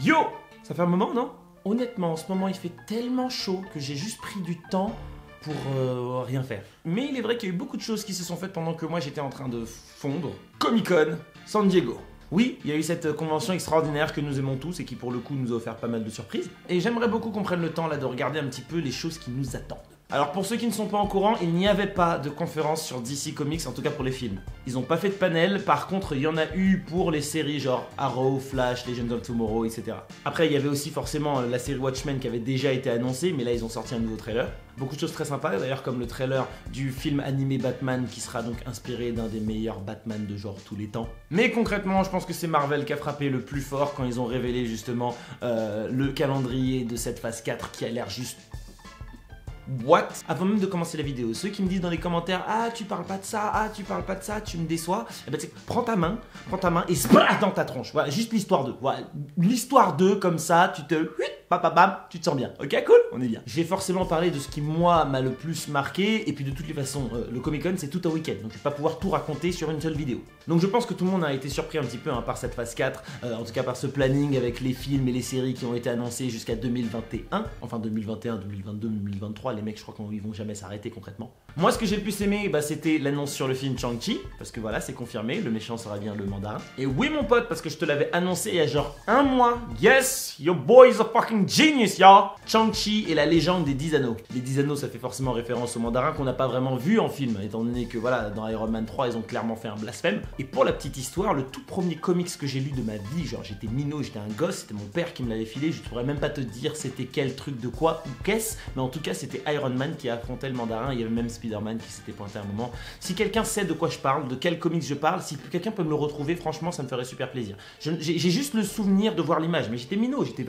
Yo! Ça fait un moment, non? Honnêtement, en ce moment, il fait tellement chaud que j'ai juste pris du temps pour rien faire. Mais il est vrai qu'il y a eu beaucoup de choses qui se sont faites pendant que moi j'étais en train de fondre. Comic-Con, San Diego. Oui, il y a eu cette convention extraordinaire que nous aimons tous et qui pour le coup nous a offert pas mal de surprises. Et j'aimerais beaucoup qu'on prenne le temps là de regarder un petit peu les choses qui nous attendent. Alors pour ceux qui ne sont pas au courant, il n'y avait pas de conférence sur DC Comics, en tout cas pour les films. Ils n'ont pas fait de panel, par contre il y en a eu pour les séries genre Arrow, Flash, Legends of Tomorrow, etc. Après il y avait aussi forcément la série Watchmen qui avait déjà été annoncée, mais là ils ont sorti un nouveau trailer. Beaucoup de choses très sympas d'ailleurs, comme le trailer du film animé Batman qui sera donc inspiré d'un des meilleurs Batman de genre tous les temps. Mais concrètement je pense que c'est Marvel qui a frappé le plus fort quand ils ont révélé justement le calendrier de cette phase 4 qui a l'air juste... What? Avant même de commencer la vidéo, ceux qui me disent dans les commentaires ah tu parles pas de ça, ah tu parles pas de ça, tu me déçois, eh ben tu sais, prends ta main et splat dans ta tronche. Voilà, juste l'histoire 2. Voilà, l'histoire 2 comme ça, tu te tu te sens bien. Ok, cool, on est bien. J'ai forcément parlé de ce qui moi m'a le plus marqué et puis de toutes les façons, le Comic Con c'est tout un week-end, donc je vais pas pouvoir tout raconter sur une seule vidéo. Donc je pense que tout le monde a été surpris un petit peu par cette phase 4, en tout cas par ce planning avec les films et les séries qui ont été annoncés jusqu'à 2021, enfin 2021, 2022, 2023, les mecs je crois qu'ils vont jamais s'arrêter concrètement. Moi ce que j'ai le plus aimé, c'était l'annonce sur le film Shang-Chi, parce que voilà c'est confirmé, le méchant sera bien le mandarin. Et oui mon pote, parce que je te l'avais annoncé il y a genre un mois, yes, your boy is a fucking genius, y'all. Shang-Chi et la légende des 10 anneaux. Les 10 anneaux, ça fait forcément référence au mandarin qu'on n'a pas vraiment vu en film, étant donné que voilà, dans Iron Man 3, ils ont clairement fait un blasphème. Et pour la petite histoire, le tout premier comics que j'ai lu de ma vie, genre j'étais minot, j'étais un gosse, c'était mon père qui me l'avait filé, je pourrais même pas te dire c'était quel truc de quoi ou qu'est-ce, mais en tout cas c'était Iron Man qui affrontait le mandarin, il y avait même Spider-Man qui s'était pointé à un moment. Si quelqu'un sait de quoi je parle, de quel comics je parle, si quelqu'un peut me le retrouver, franchement ça me ferait super plaisir. J'ai juste le souvenir de voir l'image, mais j'étais minot, j'étais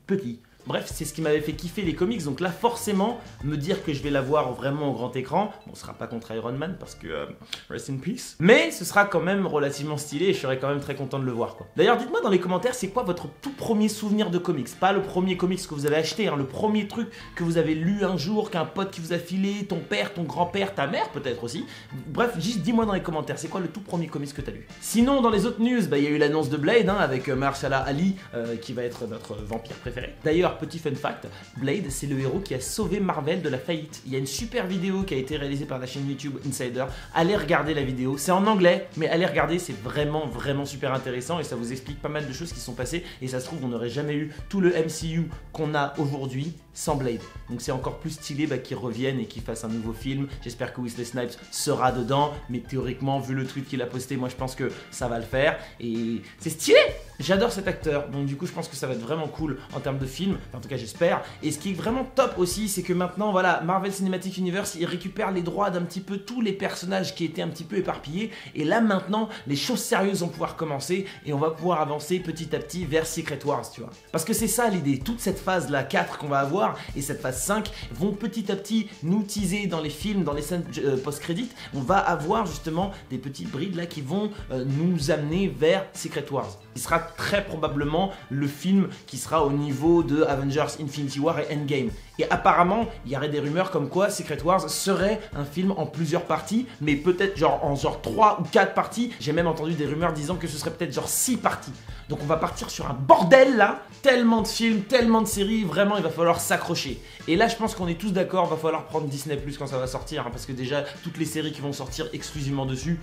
petit. Bref, c'est ce qui m'avait fait kiffer les comics, donc là forcément, me dire que je vais la voir vraiment au grand écran, bon, ce sera pas contre Iron Man parce que rest in peace, mais ce sera quand même relativement stylé et je serai quand même très content de le voir quoi. D'ailleurs dites-moi dans les commentaires c'est quoi votre tout premier souvenir de comics, pas le premier comics que vous avez acheté, le premier truc que vous avez lu un jour, qu'un pote qui vous a filé, ton père, ton grand-père, ta mère peut-être aussi, bref juste dis-moi dans les commentaires c'est quoi le tout premier comics que t'as lu. Sinon dans les autres news, il y a eu l'annonce de Blade avec Mahershala Ali qui va être notre vampire préféré. D'ailleurs petit fun fact, Blade c'est le héros qui a sauvé Marvel de la faillite. Il y a une super vidéo qui a été réalisée par la chaîne YouTube Insider. Allez regarder la vidéo, c'est en anglais, mais allez regarder, c'est vraiment super intéressant et ça vous explique pas mal de choses qui sont passées et ça se trouve on n'aurait jamais eu tout le MCU qu'on a aujourd'hui sans Blade. Donc c'est encore plus stylé qu'il revienne et qu'il fasse un nouveau film. J'espère que Wesley Snipes sera dedans, mais théoriquement vu le tweet qu'il a posté, moi je pense que ça va le faire et c'est stylé. J'adore cet acteur, donc du coup je pense que ça va être vraiment cool en termes de film, enfin, en tout cas j'espère. Et ce qui est vraiment top aussi, c'est que maintenant voilà, Marvel Cinematic Universe, il récupère les droits d'un petit peu tous les personnages qui étaient un petit peu éparpillés. Et là maintenant, les choses sérieuses vont pouvoir commencer et on va pouvoir avancer petit à petit vers Secret Wars, tu vois. Parce que c'est ça l'idée, toute cette phase là 4 qu'on va avoir et cette phase 5 vont petit à petit nous teaser dans les films, dans les scènes post-crédit. On va avoir justement des petites brides là qui vont nous amener vers Secret Wars. Il sera très probablement le film qui sera au niveau de Avengers Infinity War et Endgame. Et apparemment, il y aurait des rumeurs comme quoi Secret Wars serait un film en plusieurs parties, mais peut-être genre en 3 ou 4 parties. J'ai même entendu des rumeurs disant que ce serait peut-être genre 6 parties. Donc on va partir sur un bordel là, tellement de films, tellement de séries, vraiment il va falloir s'accrocher. Et là je pense qu'on est tous d'accord, va falloir prendre Disney Plus quand ça va sortir, parce que déjà toutes les séries qui vont sortir exclusivement dessus,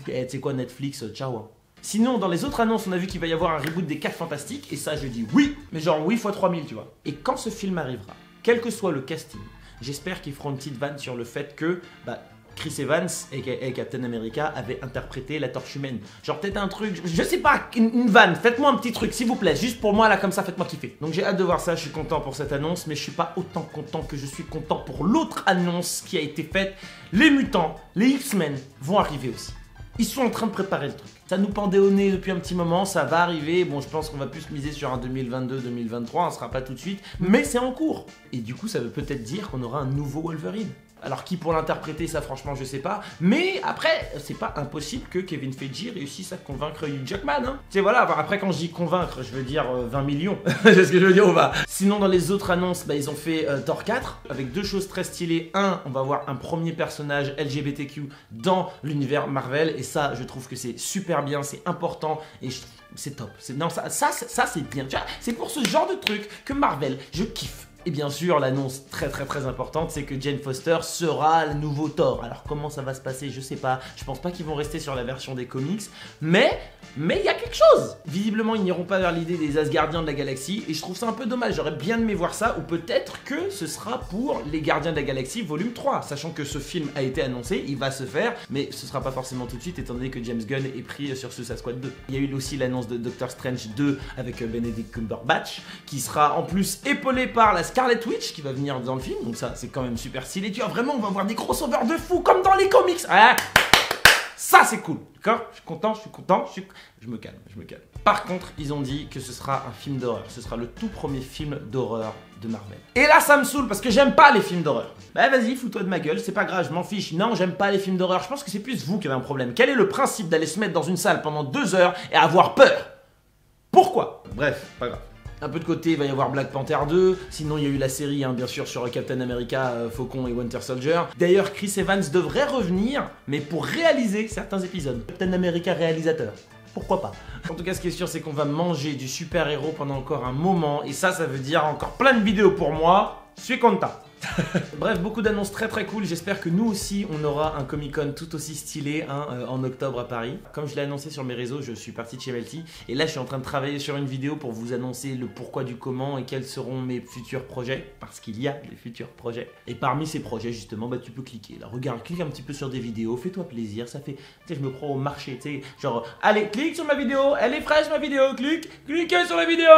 tu sais quoi, Netflix, ciao. Sinon, dans les autres annonces, on a vu qu'il va y avoir un reboot des 4 Fantastiques, et ça je dis oui, mais genre oui x 3000 tu vois. Et quand ce film arrivera, quel que soit le casting, j'espère qu'ils feront une petite vanne sur le fait que Chris Evans et Captain America avait interprété la torche humaine. Genre peut-être un truc, je sais pas, une vanne, faites-moi un petit truc s'il vous plaît, juste pour moi là comme ça, faites-moi kiffer. Donc j'ai hâte de voir ça, je suis content pour cette annonce, mais je suis pas autant content que je suis content pour l'autre annonce qui a été faite. Les mutants, les X-Men vont arriver aussi. Ils sont en train de préparer le truc. Ça nous pendait au nez depuis un petit moment, ça va arriver. Bon, je pense qu'on va plus miser sur un 2022-2023, on sera pas tout de suite, mais c'est en cours. Et du coup, ça veut peut-être dire qu'on aura un nouveau Wolverine. Alors qui pour l'interpréter, ça franchement je sais pas. Mais après, c'est pas impossible que Kevin Feige réussisse à convaincre Hugh Jackman. Hein. Tu sais voilà, après quand je dis convaincre, je veux dire 20 millions. C'est ce que je veux dire, on va. Sinon dans les autres annonces, bah, ils ont fait Thor 4 avec deux choses très stylées. Un, on va voir un premier personnage LGBTQ dans l'univers Marvel et ça, je trouve que c'est super bien, c'est important et c'est top. Non, ça c'est bien. Tu vois, c'est pour ce genre de truc que Marvel, je kiffe. Et bien sûr, l'annonce très importante, c'est que Jane Foster sera le nouveau Thor. Alors comment ça va se passer, je sais pas. Je pense pas qu'ils vont rester sur la version des comics, mais il y a quelque chose. Visiblement, ils n'iront pas vers l'idée des Asgardiens de la galaxie, et je trouve ça un peu dommage. J'aurais bien aimé voir ça, ou peut-être que ce sera pour les Gardiens de la Galaxie volume 3, sachant que ce film a été annoncé, il va se faire, mais ce sera pas forcément tout de suite, étant donné que James Gunn est pris sur Suicide Squad 2. Il y a eu aussi l'annonce de Doctor Strange 2 avec Benedict Cumberbatch, qui sera en plus épaulé par la Scarlet Witch qui va venir dans le film, donc ça c'est quand même super stylé. Tu vois, vraiment on va voir des crossovers de fou comme dans les comics. Ah, ça c'est cool, d'accord? Je suis content, je me calme. Par contre, ils ont dit que ce sera un film d'horreur, ce sera le tout premier film d'horreur de Marvel. Et là ça me saoule parce que j'aime pas les films d'horreur. Bah vas-y, fous-toi de ma gueule, c'est pas grave, je m'en fiche. Non, j'aime pas les films d'horreur, je pense que c'est plus vous qui avez un problème. Quel est le principe d'aller se mettre dans une salle pendant 2 heures et avoir peur? Pourquoi? Bref, pas grave. Un peu de côté, il va y avoir Black Panther 2, sinon il y a eu la série, hein, bien sûr, sur Captain America, Faucon et Winter Soldier. D'ailleurs, Chris Evans devrait revenir, mais pour réaliser certains épisodes. Captain America réalisateur. Pourquoi pas? En tout cas, ce qui est sûr, c'est qu'on va manger du super-héros pendant encore un moment, et ça veut dire encore plein de vidéos pour moi. Je suis content. Bref, beaucoup d'annonces très cool. J'espère que nous aussi on aura un Comic-Con tout aussi stylé hein, en octobre à Paris. Comme je l'ai annoncé sur mes réseaux, je suis parti de chez Melty et là je suis en train de travailler sur une vidéo pour vous annoncer le pourquoi du comment et quels seront mes futurs projets, parce qu'il y a des futurs projets. Et parmi ces projets justement, bah tu peux cliquer là, regarde, clique un petit peu sur des vidéos, fais-toi plaisir, ça fait, tu sais, je me crois au marché, tu sais, genre allez, clique sur ma vidéo, elle est fraîche ma vidéo, cliquez sur la vidéo.